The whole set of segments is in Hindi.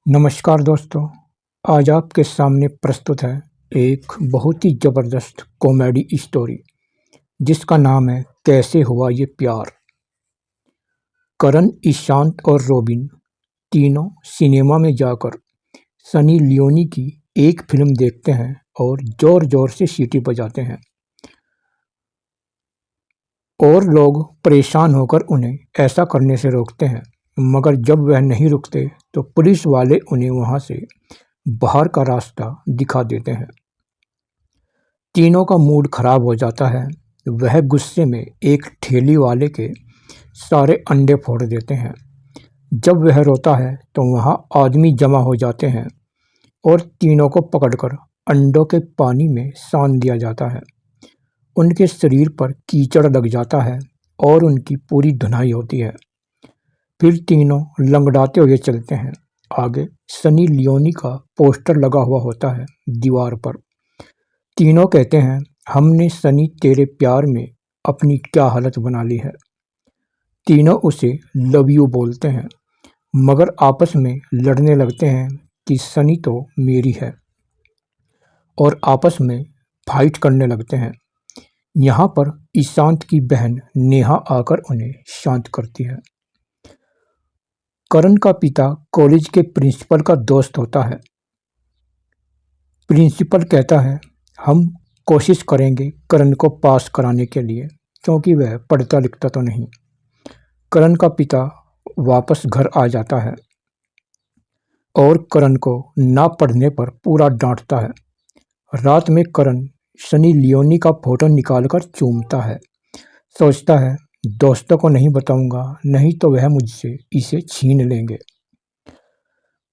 नमस्कार दोस्तों। आज आपके सामने प्रस्तुत है एक बहुत ही ज़बरदस्त कॉमेडी स्टोरी जिसका नाम है कैसे हुआ ये प्यार। करण, ईशांत और रॉबिन तीनों सिनेमा में जाकर सनी लियोनी की एक फिल्म देखते हैं और ज़ोर ज़ोर से सीटी बजाते हैं और लोग परेशान होकर उन्हें ऐसा करने से रोकते हैं, मगर जब वह नहीं रुकते तो पुलिस वाले उन्हें वहां से बाहर का रास्ता दिखा देते हैं। तीनों का मूड खराब हो जाता है। वह गुस्से में एक ठेली वाले के सारे अंडे फोड़ देते हैं। जब वह रोता है तो वहां आदमी जमा हो जाते हैं और तीनों को पकड़कर अंडों के पानी में सान दिया जाता है। उनके शरीर पर कीचड़ लग जाता है और उनकी पूरी धुनाई होती है। फिर तीनों लंगड़ाते हुए चलते हैं। आगे सनी लियोनी का पोस्टर लगा हुआ होता है दीवार पर। तीनों कहते हैं, हमने सनी तेरे प्यार में अपनी क्या हालत बना ली है। तीनों उसे लव यू बोलते हैं, मगर आपस में लड़ने लगते हैं कि सनी तो मेरी है, और आपस में फाइट करने लगते हैं। यहाँ पर ईशांत की बहन नेहा आकर उन्हें शांत करती है। करण का पिता कॉलेज के प्रिंसिपल का दोस्त होता है। प्रिंसिपल कहता है, हम कोशिश करेंगे करण को पास कराने के लिए, क्योंकि वह पढ़ता लिखता तो नहीं। करण का पिता वापस घर आ जाता है और करण को ना पढ़ने पर पूरा डांटता है। रात में करण सनी लियोनी का फोटो निकालकर चूमता है। सोचता है, दोस्तों को नहीं बताऊंगा, नहीं तो वह मुझसे इसे छीन लेंगे।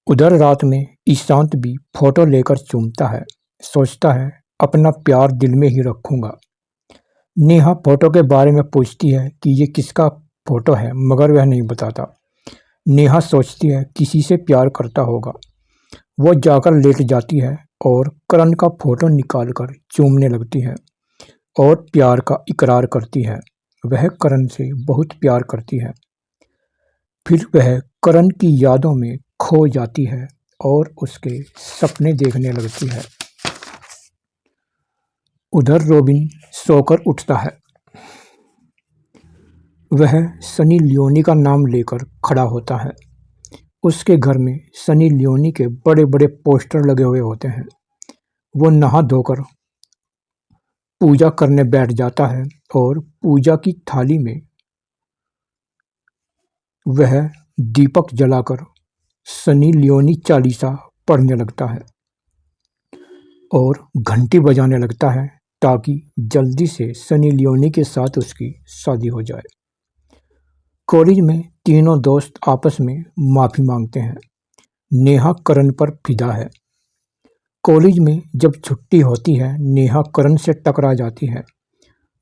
उधर रात में ईशांत भी फोटो लेकर चूमता है। सोचता है, अपना प्यार दिल में ही रखूंगा। नेहा फोटो के बारे में पूछती है कि ये किसका फोटो है, मगर वह नहीं बताता। नेहा सोचती है किसी से प्यार करता होगा। वो जाकर लेट जाती है और करण का फोटो निकालकर चूमने लगती है और प्यार का इकरार करती है। वह करण से बहुत प्यार करती है। फिर वह करण की यादों में खो जाती है और उसके सपने देखने लगती है। उधर रॉबिन सोकर उठता है। वह सनी लियोनी का नाम लेकर खड़ा होता है। उसके घर में सनी लियोनी के बड़े बड़े पोस्टर लगे हुए होते हैं। वो नहा धोकर पूजा करने बैठ जाता है और पूजा की थाली में वह दीपक जलाकर सनी लियोनी चालीसा पढ़ने लगता है और घंटी बजाने लगता है ताकि जल्दी से सनी लियोनी के साथ उसकी शादी हो जाए। कॉलेज में तीनों दोस्त आपस में माफ़ी मांगते हैं। नेहा करण पर फिदा है। कॉलेज में जब छुट्टी होती है, नेहा करण से टकरा जाती है।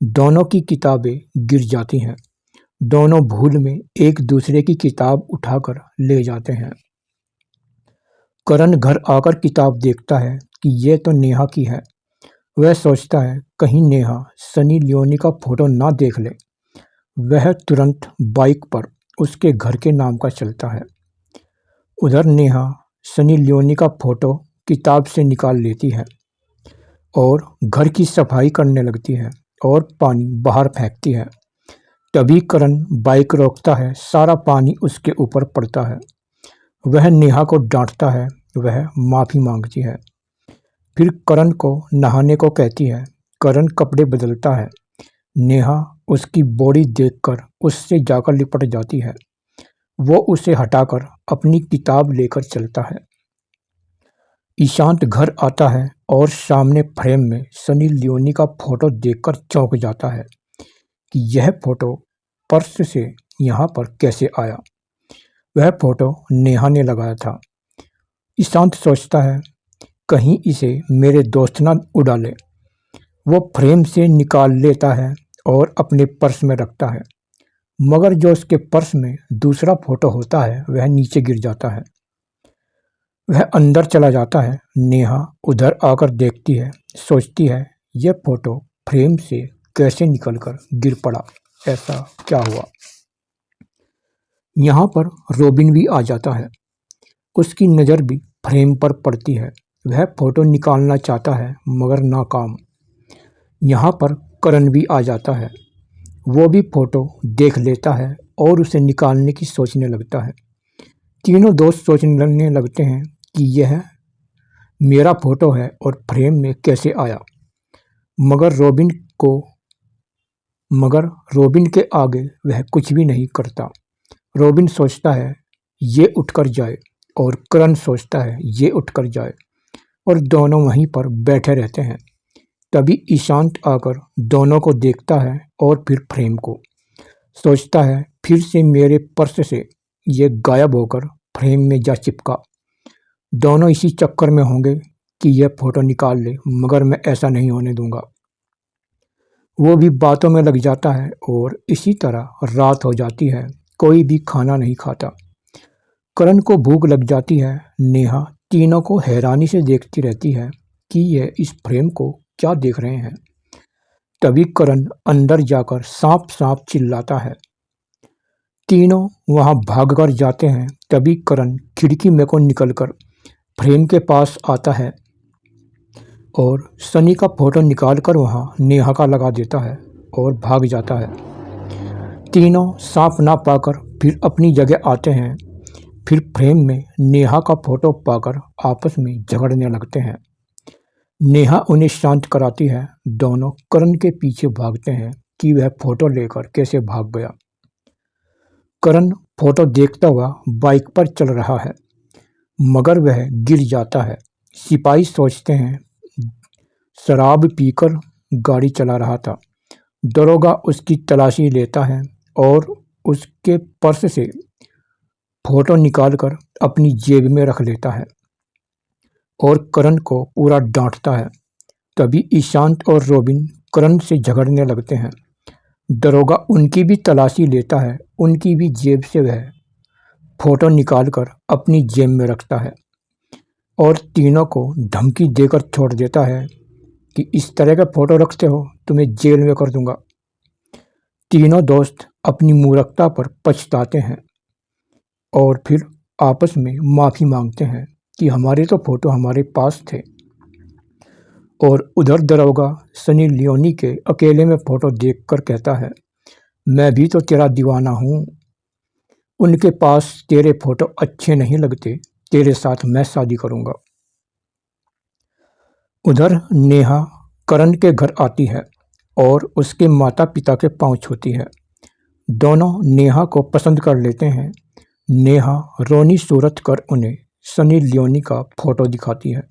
दोनों की किताबें गिर जाती हैं। दोनों भूल में एक दूसरे की किताब उठाकर ले जाते हैं। करण घर आकर किताब देखता है कि यह तो नेहा की है। वह सोचता है कहीं नेहा सनी लियोनी का फोटो ना देख ले। वह तुरंत बाइक पर उसके घर के नाम का चलता है। उधर नेहा सनी लियोनी का फोटो किताब से निकाल लेती है और घर की सफाई करने लगती है और पानी बाहर फेंकती है। तभी करण बाइक रोकता है। सारा पानी उसके ऊपर पड़ता है। वह नेहा को डांटता है। वह माफ़ी मांगती है। फिर करण को नहाने को कहती है। करण कपड़े बदलता है। नेहा उसकी बॉडी देखकर उससे जाकर लिपट जाती है। वो उसे हटाकर अपनी किताब लेकर चलता है। ईशांत घर आता है और सामने फ्रेम में सनी लियोनी का फोटो देखकर चौंक जाता है कि यह फोटो पर्स से यहाँ पर कैसे आया। वह फोटो नेहा ने लगाया था। ईशांत सोचता है कहीं इसे मेरे दोस्त ना उड़ा ले। वो फ्रेम से निकाल लेता है और अपने पर्स में रखता है, मगर जो उसके पर्स में दूसरा फोटो होता है वह नीचे गिर जाता है। वह अंदर चला जाता है। नेहा उधर आकर देखती है। सोचती है यह फोटो फ्रेम से कैसे निकलकर गिर पड़ा, ऐसा क्या हुआ। यहाँ पर रॉबिन भी आ जाता है। उसकी नज़र भी फ्रेम पर पड़ती है। वह फ़ोटो निकालना चाहता है मगर नाकाम। यहाँ पर करण भी आ जाता है। वो भी फ़ोटो देख लेता है और उसे निकालने की सोचने लगता है। तीनों दोस्त सोचने लगते हैं कि यह मेरा फ़ोटो है और फ्रेम में कैसे आया। मगर रोबिन के आगे वह कुछ भी नहीं करता। रोबिन सोचता है ये उठकर जाए और करण सोचता है ये उठकर जाए और दोनों वहीं पर बैठे रहते हैं। तभी ईशांत आकर दोनों को देखता है और फिर फ्रेम को। सोचता है फिर से मेरे पर्स से ये गायब होकर फ्रेम में जा चिपका। दोनों इसी चक्कर में होंगे कि यह फ़ोटो निकाल ले, मगर मैं ऐसा नहीं होने दूंगा। वो भी बातों में लग जाता है और इसी तरह रात हो जाती है। कोई भी खाना नहीं खाता। करण को भूख लग जाती है। नेहा तीनों को हैरानी से देखती रहती है कि यह इस फ्रेम को क्या देख रहे हैं। तभी करण अंदर जाकर सांप सांप चिल्लाता है। तीनों वहां भागकर जाते हैं। तभी करण खिड़की में को निकलकर फ्रेम के पास आता है और सनी का फोटो निकालकर वहां नेहा का लगा देता है और भाग जाता है। तीनों सांप ना पाकर फिर अपनी जगह आते हैं। फिर फ्रेम में नेहा का फोटो पाकर आपस में झगड़ने लगते हैं। नेहा उन्हें शांत कराती है। दोनों करण के पीछे भागते हैं कि वह फोटो लेकर कैसे भाग गया। करण फोटो देखता हुआ बाइक पर चल रहा है मगर वह गिर जाता है। सिपाही सोचते हैं शराब पीकर गाड़ी चला रहा था। दरोगा उसकी तलाशी लेता है और उसके पर्स से फोटो निकालकर अपनी जेब में रख लेता है और करण को पूरा डांटता है। तभी ईशांत और रोबिन करण से झगड़ने लगते हैं। दरोगा उनकी भी तलाशी लेता है। उनकी भी जेब से वह फोटो निकालकर अपनी जेब में रखता है और तीनों को धमकी देकर छोड़ देता है कि इस तरह का फोटो रखते हो तुम्हें जेल में कर दूंगा। तीनों दोस्त अपनी मूर्खता पर पछताते हैं और फिर आपस में माफ़ी मांगते हैं कि हमारे तो फोटो हमारे पास थे। और उधर दरोगा सनी लियोनी के अकेले में फोटो देखकर कहता है मैं भी तो तेरा दीवाना हूँ। उनके पास तेरे फोटो अच्छे नहीं लगते। तेरे साथ मैं शादी करूँगा। उधर नेहा करण के घर आती है और उसके माता पिता के पांव छूती है। दोनों नेहा को पसंद कर लेते हैं। नेहा रोनी सूरत कर उन्हें सनी लियोनी का फोटो दिखाती है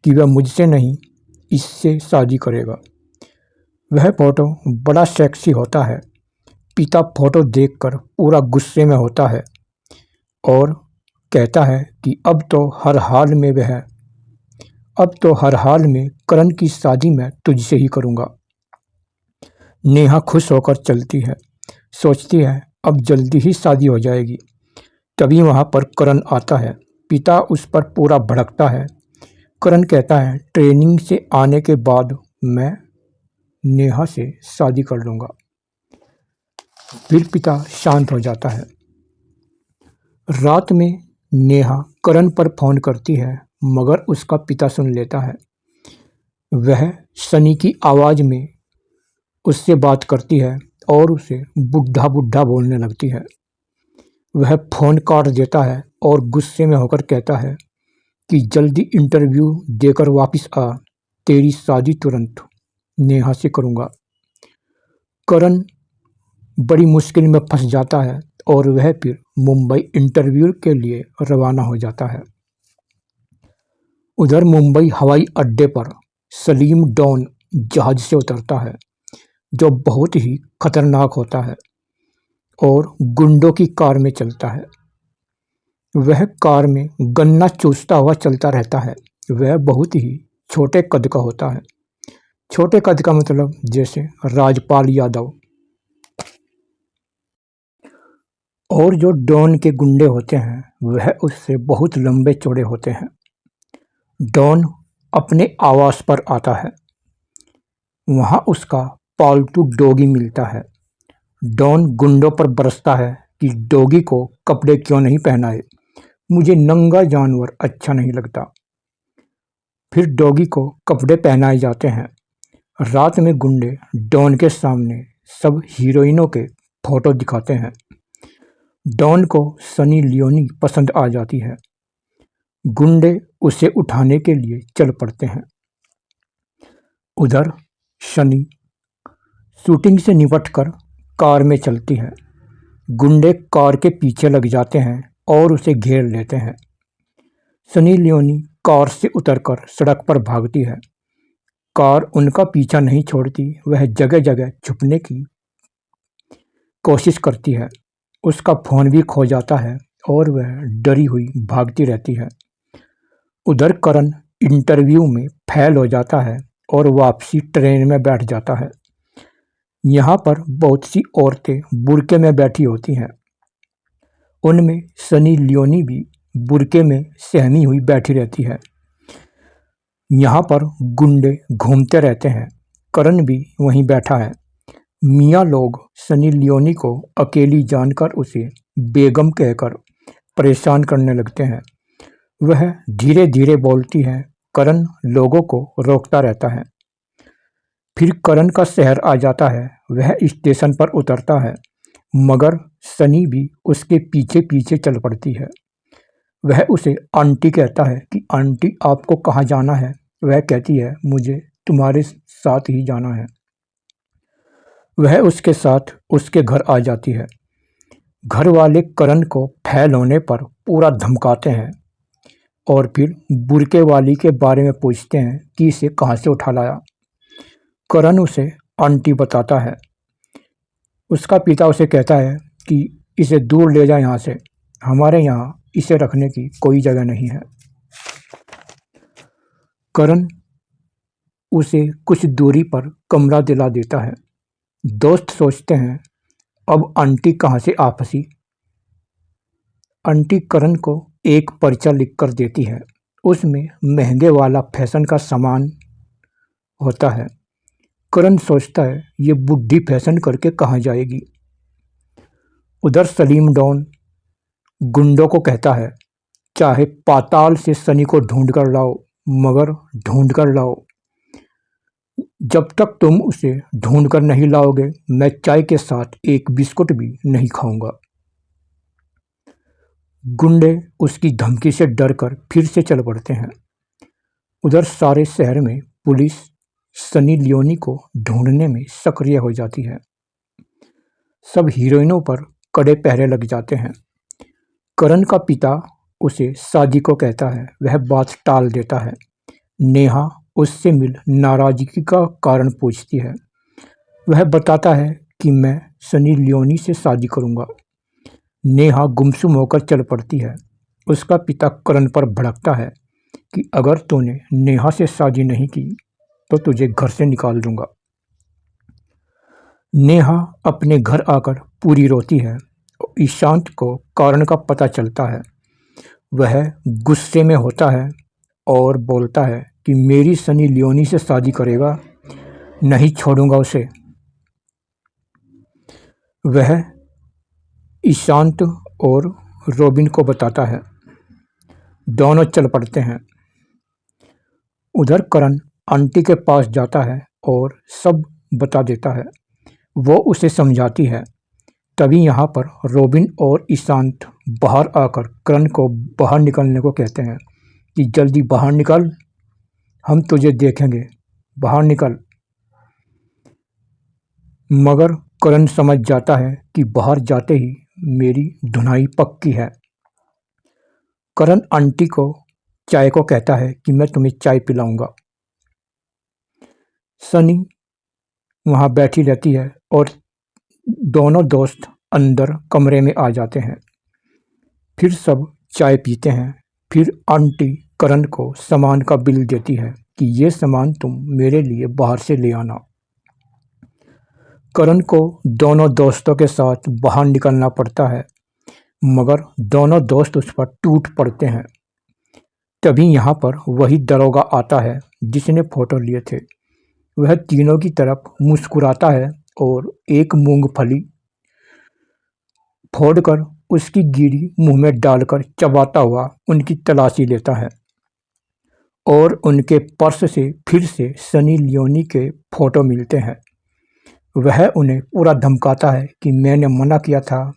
कि वह मुझसे नहीं इससे शादी करेगा। वह फोटो बड़ा सेक्सी होता है। पिता फोटो देखकर पूरा गुस्से में होता है और कहता है कि अब तो हर हाल में करण की शादी मैं तुझसे ही करूँगा। नेहा खुश होकर चलती है। सोचती है अब जल्दी ही शादी हो जाएगी। तभी वहाँ पर करण आता है। पिता उस पर पूरा भड़कता है। करण कहता है ट्रेनिंग से आने के बाद मैं नेहा से शादी कर लूँगा। फिर पिता शांत हो जाता है। रात में नेहा करण पर फ़ोन करती है मगर उसका पिता सुन लेता है। वह सनी की आवाज़ में उससे बात करती है और उसे बुढ़ा बुढ़ा बोलने लगती है। वह फ़ोन काट देता है और गुस्से में होकर कहता है कि जल्दी इंटरव्यू देकर वापस आ। तेरी शादी तुरंत नेहा से करूँगा। करण बड़ी मुश्किल में फंस जाता है और वह फिर मुंबई इंटरव्यू के लिए रवाना हो जाता है। उधर मुंबई हवाई अड्डे पर सलीम डॉन जहाज से उतरता है जो बहुत ही खतरनाक होता है और गुंडों की कार में चलता है। वह कार में गन्ना चूसता हुआ चलता रहता है। वह बहुत ही छोटे कद का होता है। छोटे कद का मतलब जैसे राजपाल यादव। और जो डॉन के गुंडे होते हैं वह उससे बहुत लंबे चौड़े होते हैं। डॉन अपने आवास पर आता है। वहाँ उसका पालतू डॉगी मिलता है। डॉन गुंडों पर बरसता है कि डॉगी को कपड़े क्यों नहीं पहनाए। मुझे नंगा जानवर अच्छा नहीं लगता। फिर डॉगी को कपड़े पहनाए जाते हैं। रात में गुंडे डॉन के सामने सब हीरोइनों के फोटो दिखाते हैं। डॉन को सनी लियोनी पसंद आ जाती है। गुंडे उसे उठाने के लिए चल पड़ते हैं। उधर सनी शूटिंग से निपटकर कार में चलती है। गुंडे कार के पीछे लग जाते हैं और उसे घेर लेते हैं। सनी लियोनी कार से उतरकर सड़क पर भागती है। कार उनका पीछा नहीं छोड़ती। वह जगह जगह छुपने की कोशिश करती है। उसका फोन भी खो जाता है और वह डरी हुई भागती रहती है। उधर करण इंटरव्यू में फेल हो जाता है और वापसी ट्रेन में बैठ जाता है। यहाँ पर बहुत सी औरतें बुर्के में बैठी होती हैं। उनमें सनी लियोनी भी बुर्के में सहमी हुई बैठी रहती है। यहाँ पर गुंडे घूमते रहते हैं। करण भी वहीं बैठा है। मियाँ लोग सनी लियोनी को अकेली जानकर उसे बेगम कहकर परेशान करने लगते हैं। वह धीरे धीरे बोलती है। करण लोगों को रोकता रहता है। फिर करण का शहर आ जाता है। वह स्टेशन पर उतरता है, मगर सनी भी उसके पीछे पीछे चल पड़ती है। वह उसे आंटी कहता है कि आंटी आपको कहाँ जाना है। वह कहती है मुझे तुम्हारे साथ ही जाना है। वह उसके साथ उसके घर आ जाती है। घर वाले करण को फेल होने पर पूरा धमकाते हैं और फिर बुर्के वाली के बारे में पूछते हैं कि इसे कहाँ से उठा लाया। करण उसे आंटी बताता है। उसका पिता उसे कहता है कि इसे दूर ले जा यहाँ से, हमारे यहाँ इसे रखने की कोई जगह नहीं है। करण उसे कुछ दूरी पर कमरा दिला देता है। दोस्त सोचते हैं अब आंटी कहाँ से आ फंसी। आंटी करण को एक पर्चा लिख कर देती है। उसमें महंगे वाला फैशन का सामान होता है। करण सोचता है ये बुढ़ी फैशन करके कहाँ जाएगी। उधर सलीम डॉन गुंडों को कहता है चाहे पाताल से सनी को ढूंढ कर लाओ, मगर ढूंढ कर लाओ। जब तक तुम उसे ढूंढ कर नहीं लाओगे मैं चाय के साथ एक बिस्कुट भी नहीं खाऊंगा। गुंडे उसकी धमकी से डरकर फिर से चल पड़ते हैं। उधर सारे शहर में पुलिस सनी लियोनी को ढूंढने में सक्रिय हो जाती है। सब हीरोइनों पर कड़े पहरे लग जाते हैं। करण का पिता उसे शादी को कहता है। वह बात टाल देता है। नेहा उससे मिल नाराजगी का कारण पूछती है। वह बताता है कि मैं सनी लियोनी से शादी करूंगा। नेहा गुमसुम होकर चल पड़ती है। उसका पिता करण पर भड़कता है कि अगर तूने नेहा से शादी नहीं की तो तुझे घर से निकाल दूंगा। नेहा अपने घर आकर पूरी रोती है। ईशांत को कारण का पता चलता है। वह गुस्से में होता है और बोलता है कि मेरी सनी लियोनी से शादी करेगा, नहीं छोड़ूंगा उसे। वह ईशांत और रॉबिन को बताता है। दोनों चल पड़ते हैं। उधर करण आंटी के पास जाता है और सब बता देता है। वो उसे समझाती है। तभी यहाँ पर रॉबिन और ईशांत बाहर आकर करण को बाहर निकलने को कहते हैं कि जल्दी बाहर निकल, हम तुझे देखेंगे, बाहर निकल। मगर करण समझ जाता है कि बाहर जाते ही मेरी धुनाई पक्की है। करण आंटी को चाय को कहता है कि मैं तुम्हें चाय पिलाऊंगा। सनी वहाँ बैठी रहती है और दोनों दोस्त अंदर कमरे में आ जाते हैं। फिर सब चाय पीते हैं। फिर आंटी करण को सामान का बिल देती है कि ये सामान तुम मेरे लिए बाहर से ले आना। करण को दोनों दोस्तों के साथ बाहर निकलना पड़ता है, मगर दोनों दोस्त उस पर टूट पड़ते हैं। तभी यहाँ पर वही दरोगा आता है जिसने फोटो लिए थे। वह तीनों की तरफ मुस्कुराता है और एक मूंगफली फोड़कर उसकी गिरी मुंह में डालकर चबाता हुआ उनकी तलाशी लेता है और उनके पर्स से फिर से सनी लियोनी के फोटो मिलते हैं। वह उन्हें पूरा धमकाता है कि मैंने मना किया था,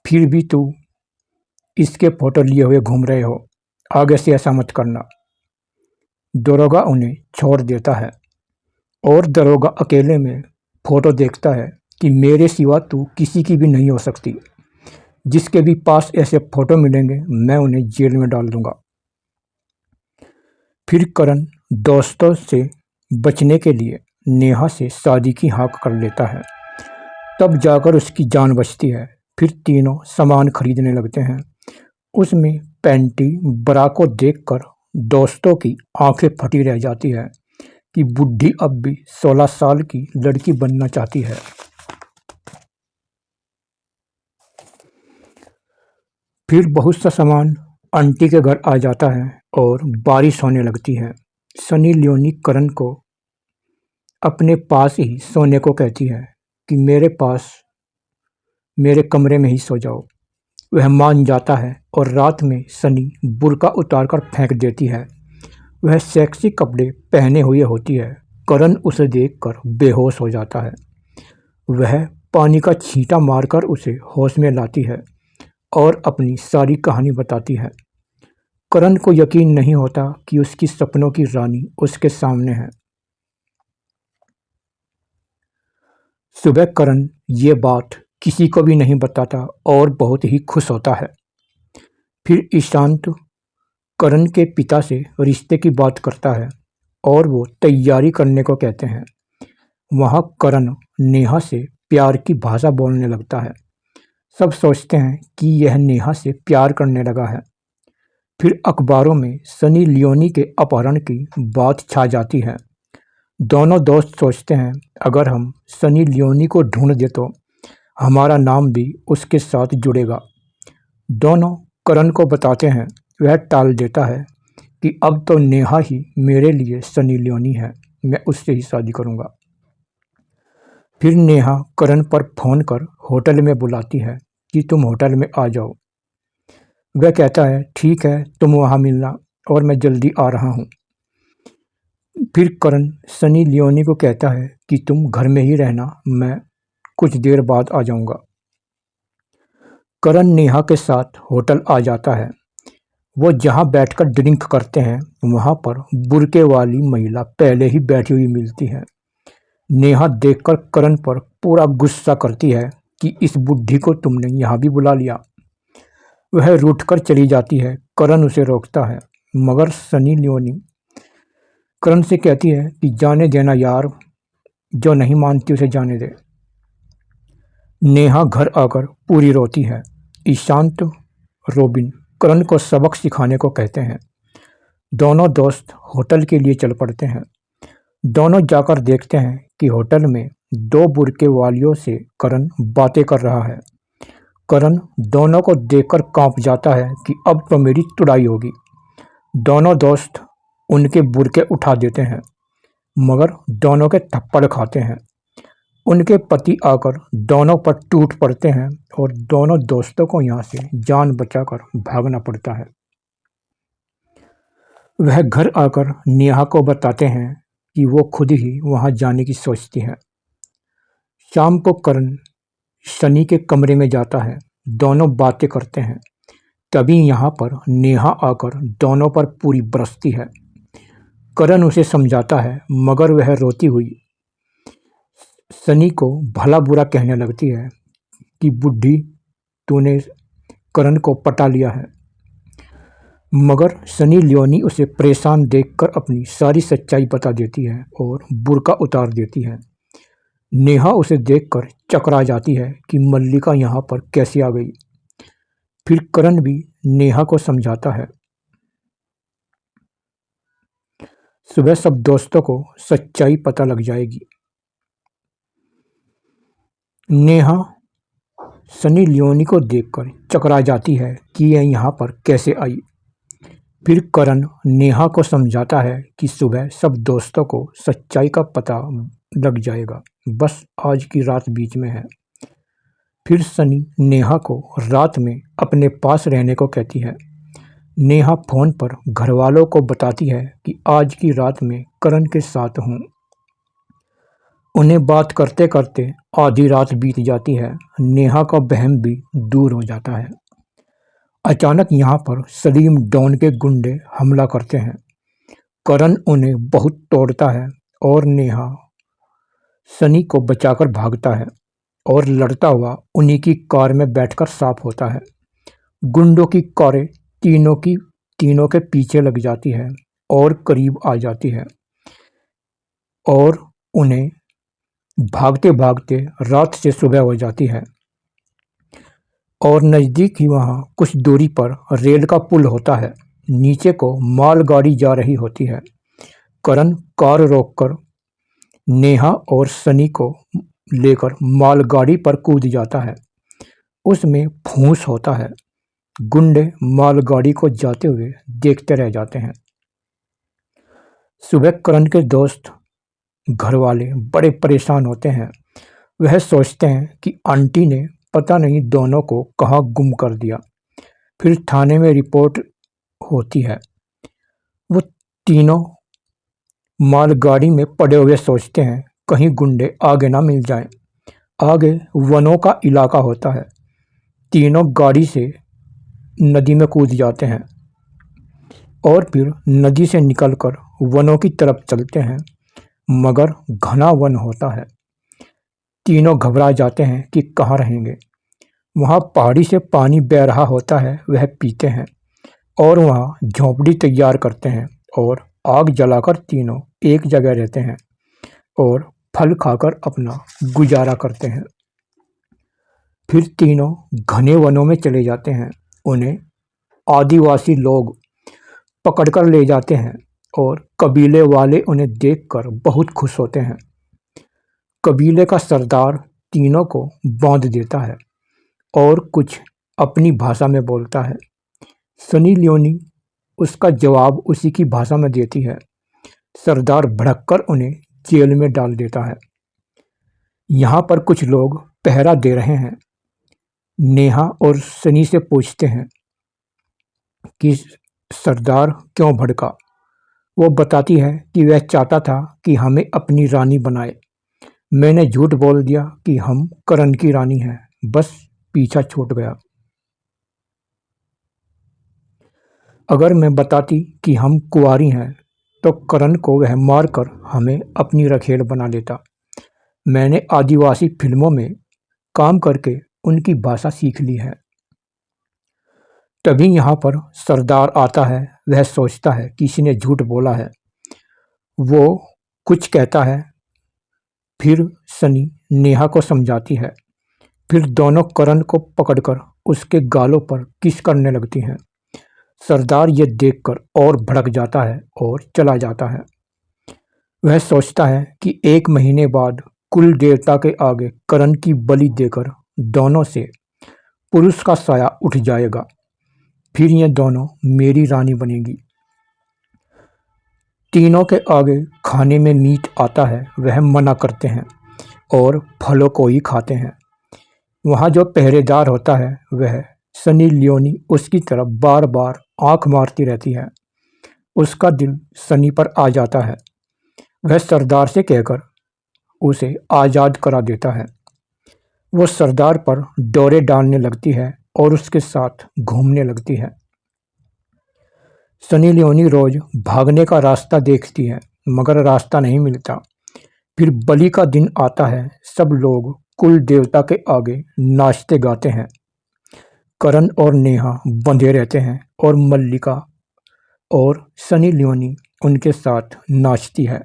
फिर भी तू इसके फोटो लिए हुए घूम रहे हो, आगे से ऐसा मत करना। दरोगा उन्हें छोड़ देता है और दरोगा अकेले में फोटो देखता है कि मेरे सिवा तू किसी की भी नहीं हो सकती। जिसके भी पास ऐसे फोटो मिलेंगे मैं उन्हें जेल में डाल दूंगा। फिर करण दोस्तों से बचने के लिए नेहा से शादी की हाँ कर लेता है। तब जाकर उसकी जान बचती है। फिर तीनों सामान खरीदने लगते हैं। उसमें पैंटी ब्रा को देखकर दोस्तों की आंखें फटी रह जाती है कि बुढ़ी अब भी 16 साल की लड़की बनना चाहती है। फिर बहुत सा सामान आंटी के घर आ जाता है और बारिश होने लगती है। सनी लियोनी करण को अपने पास ही सोने को कहती है कि मेरे पास मेरे कमरे में ही सो जाओ। वह मान जाता है और रात में सनी बुर्का उतारकर फेंक देती है। वह सेक्सी कपड़े पहने हुए होती है। करण उसे देखकर बेहोश हो जाता है। वह पानी का छींटा मारकर उसे होश में लाती है और अपनी सारी कहानी बताती है। करण को यकीन नहीं होता कि उसकी सपनों की रानी उसके सामने है। सुबह करण ये बात किसी को भी नहीं बताता और बहुत ही खुश होता है। फिर ईशांत करण के पिता से रिश्ते की बात करता है और वो तैयारी करने को कहते हैं। वहाँ करण नेहा से प्यार की भाषा बोलने लगता है। सब सोचते हैं कि यह नेहा से प्यार करने लगा है। फिर अखबारों में सनी लियोनी के अपहरण की बात छा जाती है। दोनों दोस्त सोचते हैं अगर हम सनी लियोनी को ढूंढ दे तो हमारा नाम भी उसके साथ जुड़ेगा। दोनों करण को बताते हैं। वह टाल देता है कि अब तो नेहा ही मेरे लिए सनी लियोनी है, मैं उससे ही शादी करूंगा। फिर नेहा करण पर फोन कर होटल में बुलाती है कि तुम होटल में आ जाओ। वह कहता है ठीक है, तुम वहाँ मिलना और मैं जल्दी आ रहा हूँ। फिर करण सनी लियोनी को कहता है कि तुम घर में ही रहना, मैं कुछ देर बाद आ जाऊंगा। करण नेहा के साथ होटल आ जाता है। वो जहाँ बैठकर ड्रिंक करते हैं वहाँ पर बुर्के वाली महिला पहले ही बैठी हुई मिलती है। नेहा देखकर करण पर पूरा गुस्सा करती है कि इस बुढ़ी को तुमने यहाँ भी बुला लिया। वह रूठकर चली जाती है। करण उसे रोकता है मगर सनी लियोनी करण से कहती है कि जाने देना यार, जो नहीं मानती उसे जाने दे। नेहा घर आकर पूरी रोती है। ईशांत रोबिन करण को सबक सिखाने को कहते हैं। दोनों दोस्त होटल के लिए चल पड़ते हैं। दोनों जाकर देखते हैं कि होटल में दो बुर्के वालियों से करण बातें कर रहा है। करण दोनों को देखकर कांप जाता है कि अब तो मेरी तुड़ाई होगी। दोनों दोस्त उनके बुर्के उठा देते हैं मगर दोनों के थप्पड़ खाते हैं। उनके पति आकर दोनों पर टूट पड़ते हैं और दोनों दोस्तों को यहाँ से जान बचाकर भागना पड़ता है। वह घर आकर नेहा को बताते हैं कि वो खुद ही वहाँ जाने की सोचती है। शाम को करण सनी के कमरे में जाता है। दोनों बातें करते हैं। तभी यहाँ पर नेहा आकर दोनों पर पूरी बरसती है। करण उसे समझाता है मगर वह रोती हुई सनी को भला बुरा कहने लगती है कि बुढ़ी, तूने करण को पटा लिया है। मगर सनी लियोनी उसे परेशान देखकर अपनी सारी सच्चाई बता देती है और बुर्का उतार देती है। नेहा उसे देखकर चकरा जाती है कि मल्लिका यहाँ पर कैसे आ गई। फिर करण भी नेहा को समझाता है। सुबह सब दोस्तों को सच्चाई पता लग जाएगी। नेहा सनी लियोनी को देखकर चकरा जाती है कि यह यहाँ पर कैसे आई। फिर करण नेहा को समझाता है कि सुबह सब दोस्तों को सच्चाई का पता लग जाएगा, बस आज की रात बीच में है। फिर सनी नेहा को रात में अपने पास रहने को कहती है। नेहा फोन पर घरवालों को बताती है कि आज की रात में करण के साथ हूँ। उन्हें बात करते करते आधी रात बीत जाती है। नेहा का वहम भी दूर हो जाता है। अचानक यहाँ पर सलीम डॉन के गुंडे हमला करते हैं। करण उन्हें बहुत तोड़ता है और नेहा सनी को बचाकर भागता है और लड़ता हुआ उन्हीं की कार में बैठकर साफ होता है। गुंडों की कारें तीनों के पीछे लग जाती है और करीब आ जाती है और उन्हें भागते भागते रात से सुबह हो जाती है और नज़दीक ही वहाँ कुछ दूरी पर रेल का पुल होता है। नीचे को मालगाड़ी जा रही होती है। करण कार रोककर नेहा और सनी को लेकर मालगाड़ी पर कूद जाता है। उसमें फूंस होता है। गुंडे मालगाड़ी को जाते हुए देखते रह जाते हैं। सुबह करण के दोस्त घर वाले बड़े परेशान होते हैं। वह सोचते हैं कि आंटी ने पता नहीं दोनों को कहाँ गुम कर दिया। फिर थाने में रिपोर्ट होती है। वो तीनों मालगाड़ी में पड़े हुए सोचते हैं कहीं गुंडे आगे ना मिल जाएं। आगे वनों का इलाका होता है। तीनों गाड़ी से नदी में कूद जाते हैं और फिर नदी से निकलकर वनों की तरफ चलते हैं, मगर घना वन होता है। तीनों घबरा जाते हैं कि कहाँ रहेंगे। वहाँ पहाड़ी से पानी बह रहा होता है, वह पीते हैं और वहाँ झोंपड़ी तैयार करते हैं और आग जलाकर तीनों एक जगह रहते हैं और फल खाकर अपना गुजारा करते हैं। फिर तीनों घने वनों में चले जाते हैं। उन्हें आदिवासी लोग पकड़कर ले जाते हैं और कबीले वाले उन्हें देखकर बहुत खुश होते हैं। कबीले का सरदार तीनों को बांध देता है और कुछ अपनी भाषा में बोलता है। सनी लियोनी उसका जवाब उसी की भाषा में देती है। सरदार भड़ककर उन्हें जेल में डाल देता है। यहाँ पर कुछ लोग पहरा दे रहे हैं। नेहा और सनी से पूछते हैं कि सरदार क्यों भड़का। वो बताती है कि वह चाहता था कि हमें अपनी रानी बनाए। मैंने झूठ बोल दिया कि हम करण की रानी हैं, बस पीछा छूट गया। अगर मैं बताती कि हम कुंवारी हैं तो करण को वह मारकर हमें अपनी रखेल बना लेता। मैंने आदिवासी फिल्मों में काम करके उनकी भाषा सीख ली है। तभी यहाँ पर सरदार आता है। वह सोचता है कि किसी ने झूठ बोला है। वो कुछ कहता है। फिर सनी नेहा को समझाती है। फिर दोनों करण को पकड़कर उसके गालों पर किस करने लगती हैं। सरदार ये देखकर और भड़क जाता है और चला जाता है। वह सोचता है कि 1 महीने बाद कुल देवता के आगे करण की बलि देकर दोनों से पुरुष का साया उठ जाएगा। फिर ये दोनों मेरी रानी बनेगी। तीनों के आगे खाने में मीट आता है। वह मना करते हैं और फलों को ही खाते हैं। वहाँ जो पहरेदार होता है वह सनी लियोनी उसकी तरफ बार बार आंख मारती रहती है। उसका दिल सनी पर आ जाता है। वह सरदार से कहकर उसे आज़ाद करा देता है। वो सरदार पर डोरे डालने लगती है और उसके साथ घूमने लगती है। सनी लियोनी रोज भागने का रास्ता देखती है, मगर रास्ता नहीं मिलता। फिर बलि का दिन आता है। सब लोग कुल देवता के आगे नाचते गाते हैं। करण और नेहा बंधे रहते हैं और मल्लिका और सनी लियोनी उनके साथ नाचती है।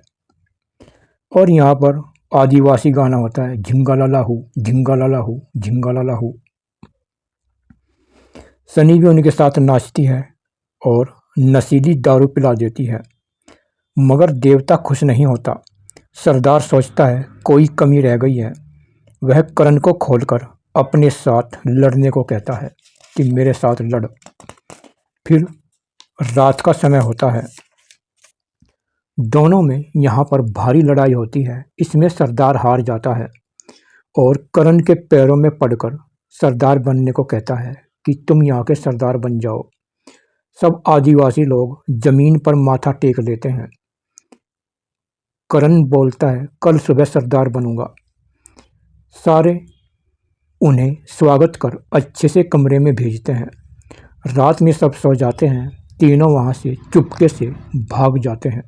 और यहाँ पर आदिवासी गाना होता है, झिंगाला हू झिंगाला हू झिंगाला हू। सनी भी उनके साथ नाचती है और नशीली दारू पिला देती है, मगर देवता खुश नहीं होता। सरदार सोचता है कोई कमी रह गई है। वह करण को खोलकर अपने साथ लड़ने को कहता है कि मेरे साथ लड़। फिर रात का समय होता है। दोनों में यहाँ पर भारी लड़ाई होती है। इसमें सरदार हार जाता है और करण के पैरों में पड़कर सरदार बनने को कहता है कि तुम यहाँ के सरदार बन जाओ। सब आदिवासी लोग जमीन पर माथा टेक लेते हैं। करण बोलता है, कल सुबह सरदार बनूंगा। सारे उन्हें स्वागत कर अच्छे से कमरे में भेजते हैं। रात में सब सो जाते हैं। तीनों वहां से चुपके से भाग जाते हैं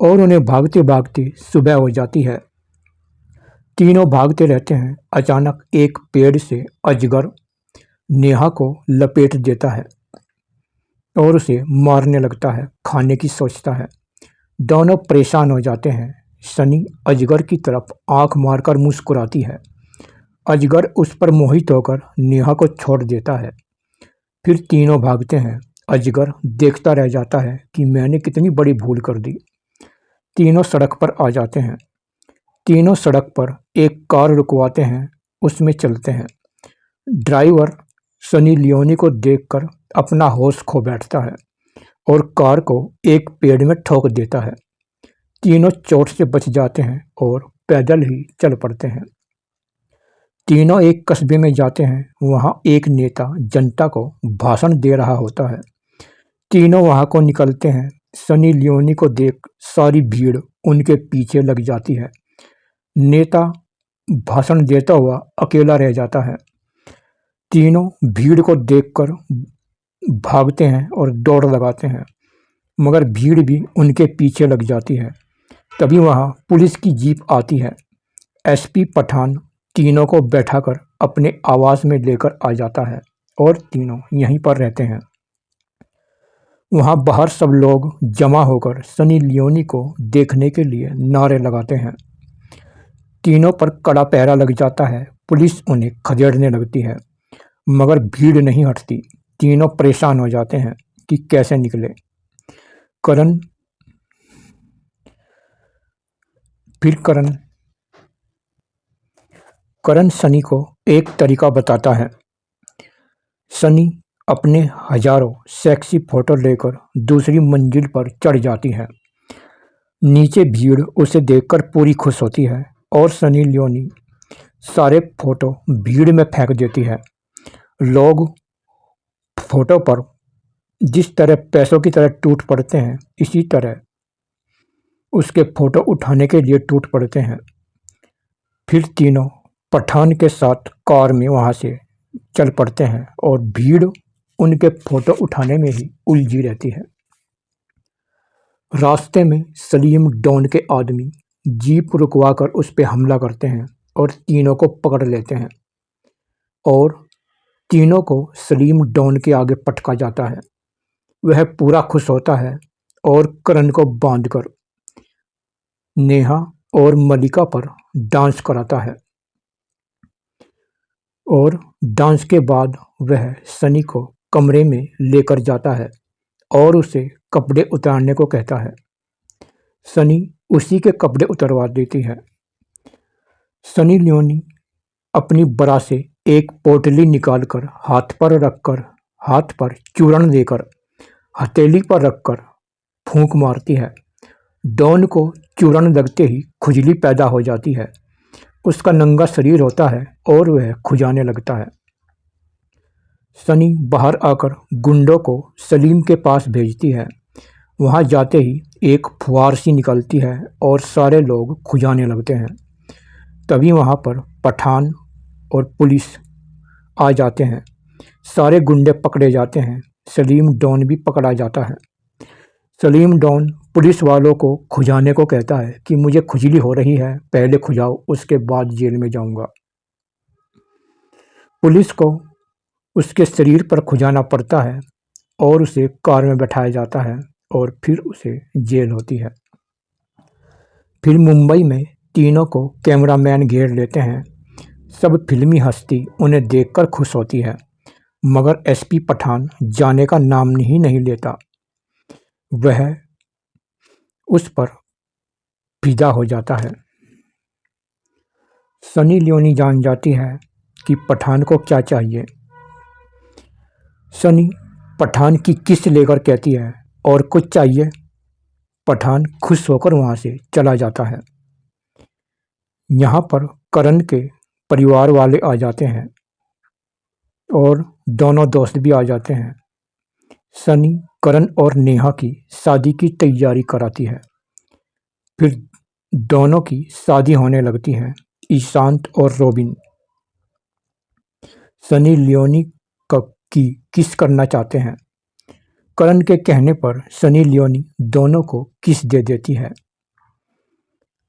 और उन्हें भागते भागते सुबह हो जाती है। तीनों भागते रहते हैं। अचानक एक पेड़ से अजगर नेहा को लपेट देता है और उसे मारने लगता है। खाने की सोचता है। दोनों परेशान हो जाते हैं। सनी अजगर की तरफ आंख मारकर मुस्कुराती है। अजगर उस पर मोहित होकर नेहा को छोड़ देता है। फिर तीनों भागते हैं। अजगर देखता रह जाता है कि मैंने कितनी बड़ी भूल कर दी। तीनों सड़क पर आ जाते हैं। तीनों सड़क पर एक कार रुकवाते हैं। उसमें चलते हैं। ड्राइवर सनी लियोनी को देखकर अपना होश खो बैठता है और कार को एक पेड़ में ठोक देता है। तीनों चोट से बच जाते हैं और पैदल ही चल पड़ते हैं। तीनों एक कस्बे में जाते हैं। वहां एक नेता जनता को भाषण दे रहा होता है। तीनों वहां को निकलते हैं। सनी लियोनी को देख सारी भीड़ उनके पीछे लग जाती है। नेता भाषण देता हुआ अकेला रह जाता है। तीनों भीड़ को देखकर भागते हैं और दौड़ लगाते हैं, मगर भीड़ भी उनके पीछे लग जाती है। तभी वहां पुलिस की जीप आती है। एसपी पठान तीनों को बैठाकर अपने आवास में लेकर आ जाता है और तीनों यहीं पर रहते हैं। वहां बाहर सब लोग जमा होकर सनी लियोनी को देखने के लिए नारे लगाते हैं। तीनों पर कड़ा पहरा लग जाता है। पुलिस उन्हें खदेड़ने लगती है, मगर भीड़ नहीं हटती। तीनों परेशान हो जाते हैं कि कैसे निकले। करण करण सनी को एक तरीका बताता है। सनी अपने हजारों सेक्सी फोटो लेकर दूसरी मंजिल पर चढ़ जाती है। नीचे भीड़ उसे देखकर पूरी खुश होती है और सनी लियोनी सारे फोटो भीड़ में फेंक देती है। लोग फोटो पर जिस तरह पैसों की तरह टूट पड़ते हैं, इसी तरह उसके फोटो उठाने के लिए टूट पड़ते हैं। फिर तीनों पठान के साथ कार में वहां से चल पड़ते हैं और भीड़ उनके फोटो उठाने में ही उलझी रहती है। रास्ते में सलीम डॉन के आदमी जीप रुकवाकर उस पर हमला करते हैं और तीनों को पकड़ लेते हैं और तीनों को सलीम डॉन के आगे पटका जाता है। वह पूरा खुश होता है और करण को बांधकर नेहा और मलिका पर डांस कराता है और डांस के बाद वह सनी को कमरे में लेकर जाता है और उसे कपड़े उतारने को कहता है। सनी उसी के कपड़े उतरवा देती है। सनी लियोनी अपनी बरा से एक पोटली निकालकर हाथ पर चूर्ण देकर हथेली पर रखकर फूंक मारती है। डॉन को चूर्ण लगते ही खुजली पैदा हो जाती है। उसका नंगा शरीर होता है और वह खुजाने लगता है। सनी बाहर आकर गुंडों को सलीम के पास भेजती है। वहां जाते ही एक फुहार सी निकलती है और सारे लोग खुजाने लगते हैं। तभी वहां पर पठान और पुलिस आ जाते हैं। सारे गुंडे पकड़े जाते हैं। सलीम डॉन भी पकड़ा जाता है। सलीम डॉन पुलिस वालों को खुजाने को कहता है कि मुझे खुजली हो रही है, पहले खुजाओ, उसके बाद जेल में जाऊंगा। पुलिस को उसके शरीर पर खुजाना पड़ता है और उसे कार में बैठाया जाता है और फिर उसे जेल होती है। फिर मुंबई में तीनों को कैमरामैन घेर लेते हैं। सब फिल्मी हस्ती उन्हें देखकर खुश होती है, मगर एसपी पठान जाने का नाम ही नहीं लेता। वह उस पर फिदा हो जाता है। सनी लियोनी जान जाती है कि पठान को क्या चाहिए। सनी पठान की किस लेकर कहती है और कुछ चाहिए। पठान खुश होकर वहां से चला जाता है। यहाँ पर करण के परिवार वाले आ जाते हैं और दोनों दोस्त भी आ जाते हैं। सनी करण और नेहा की शादी की तैयारी कराती है। फिर दोनों की शादी होने लगती है। ईशांत और रॉबिन सनी लियोनी की किस करना चाहते हैं। करण के कहने पर सनी लियोनी दोनों को किस दे देती है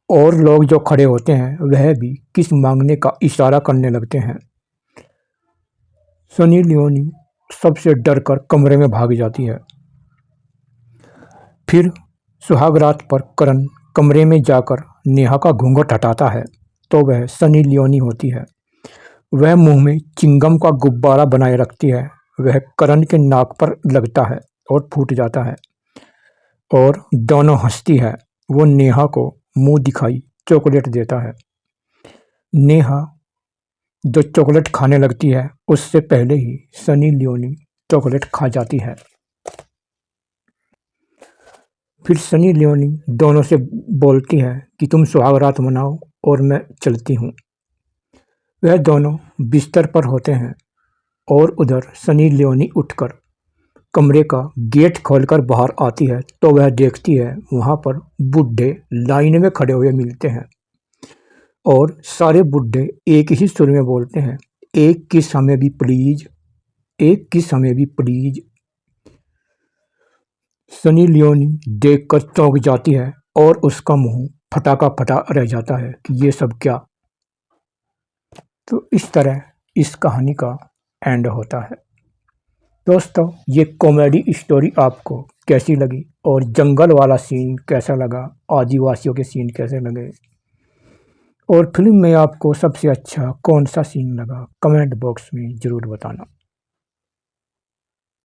और लोग जो खड़े होते हैं वह भी किस मांगने का इशारा करने लगते हैं। सनी लियोनी सबसे डरकर कमरे में भाग जाती है। फिर सुहाग रात पर करण कमरे में जाकर नेहा का घूंघट हटाता है तो वह सनी लियोनी होती है। वह मुंह में चिंगम का गुब्बारा बनाए रखती है। वह करण के नाक पर लगता है और फूट जाता है और दोनों हंसती है। वो नेहा को मुंह दिखाई चॉकलेट देता है। नेहा जो चॉकलेट खाने लगती है उससे पहले ही सनी लियोनी चॉकलेट खा जाती है। फिर सनी लियोनी दोनों से बोलती है कि तुम सुहाग रात मनाओ और मैं चलती हूँ। वह दोनों बिस्तर पर होते हैं और उधर सनी लियोनी उठकर कमरे का गेट खोलकर बाहर आती है तो वह देखती है वहाँ पर बूढ़े लाइन में खड़े हुए मिलते हैं और सारे बूढ़े एक ही सुर में बोलते हैं, एक किस हमें भी प्लीज, एक किस हमें भी प्लीज। सनी लियोनी देखकर चौंक जाती है और उसका मुंह फटा का फटा रह जाता है कि ये सब क्या। तो इस तरह इस कहानी का एंड होता है। दोस्तों, ये कॉमेडी स्टोरी आपको कैसी लगी और जंगल वाला सीन कैसा लगा, आदिवासियों के सीन कैसे लगे और फिल्म में आपको सबसे अच्छा कौन सा सीन लगा, कमेंट बॉक्स में ज़रूर बताना।